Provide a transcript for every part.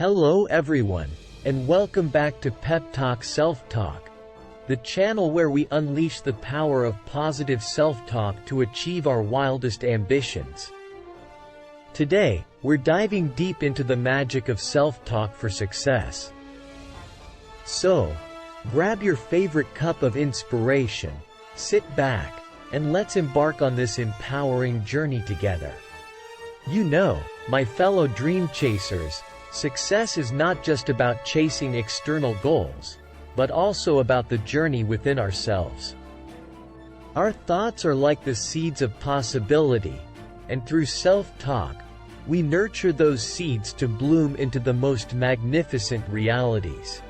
Hello everyone, and welcome back to Peptalk SelfTalk, the channel where we unleash the power of positive self-talk to achieve our wildest ambitions. Today, we're diving deep into the magic of self-talk for success. So, grab your favorite cup of inspiration, sit back, and let's embark on this empowering journey together. You know, my fellow dream chasers, success is not just about chasing external goals, but also about the journey within ourselves. Our thoughts are like the seeds of possibility, and through self-talk, we nurture those seeds to bloom into the most magnificent realities.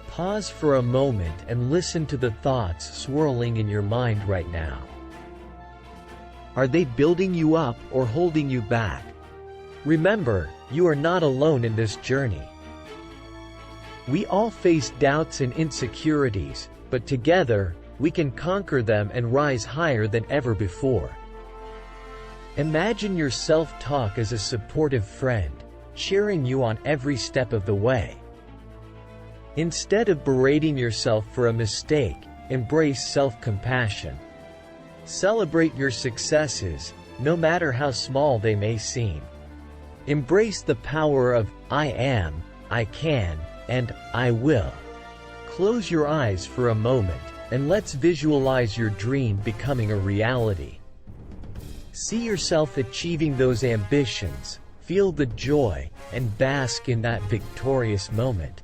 Pause for a moment and listen to the thoughts swirling in your mind right now. Are they building you up or holding you back? Remember, you are not alone in this journey. We all face doubts and insecurities, but together, we can conquer them and rise higher than ever before. Imagine your self-talk as a supportive friend, cheering you on every step of the way. Instead of berating yourself for a mistake, embrace self-compassion. Celebrate your successes, no matter how small they may seem. Embrace the power of I am, I can, and I will. Close your eyes for a moment, and let's visualize your dream becoming a reality. See yourself achieving those ambitions, feel the joy, and bask in that victorious moment.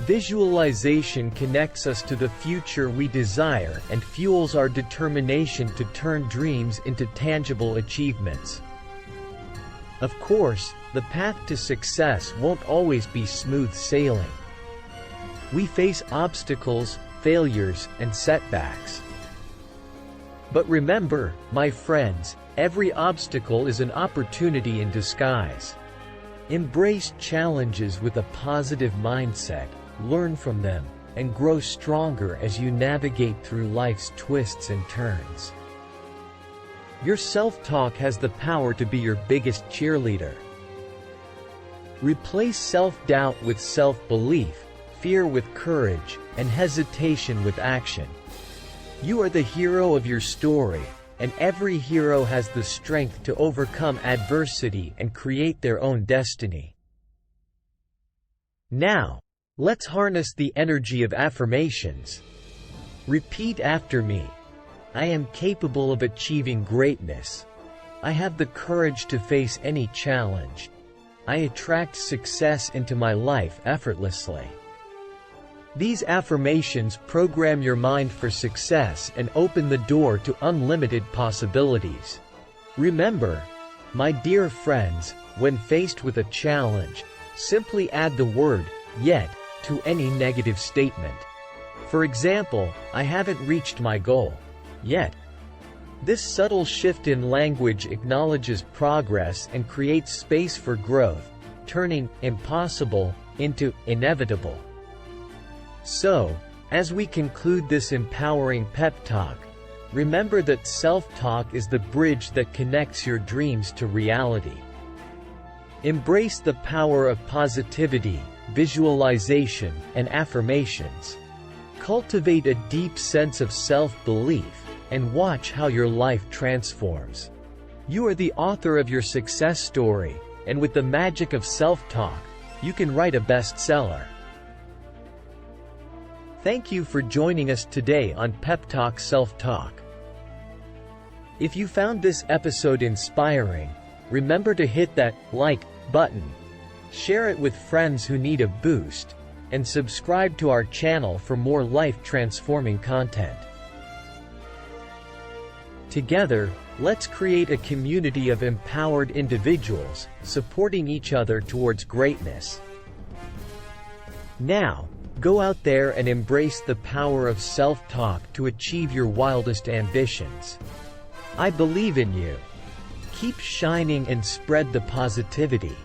Visualization connects us to the future we desire and fuels our determination to turn dreams into tangible achievements. Of course, the path to success won't always be smooth sailing. We face obstacles, failures, and setbacks. But remember, my friends, every obstacle is an opportunity in disguise. Embrace challenges with a positive mindset, learn from them, and grow stronger as you navigate through life's twists and turns. Your self-talk has the power to be your biggest cheerleader. Replace self-doubt with self-belief, fear with courage, and hesitation with action. You are the hero of your story, and every hero has the strength to overcome adversity and create their own destiny. Now, let's harness the energy of affirmations. Repeat after me. I am capable of achieving greatness. I have the courage to face any challenge. I attract success into my life effortlessly. These affirmations program your mind for success and open the door to unlimited possibilities. Remember, my dear friends, when faced with a challenge, simply add the word, "yet," to any negative statement. For example, I haven't reached my goal yet. This subtle shift in language acknowledges progress and creates space for growth, turning impossible into inevitable. So, as we conclude this empowering pep talk, remember that self-talk is the bridge that connects your dreams to reality. Embrace the power of positivity, visualization, and affirmations. Cultivate a deep sense of self-belief, and watch how your life transforms. You are the author of your success story, and with the magic of self-talk, you can write a bestseller. Thank you for joining us today on Peptalk Self-Talk. If you found this episode inspiring, remember to hit that like button, share it with friends who need a boost, and subscribe to our channel for more life-transforming content. Together, let's create a community of empowered individuals, supporting each other towards greatness. Now, go out there and embrace the power of self-talk to achieve your wildest ambitions. I believe in you. Keep shining and spread the positivity.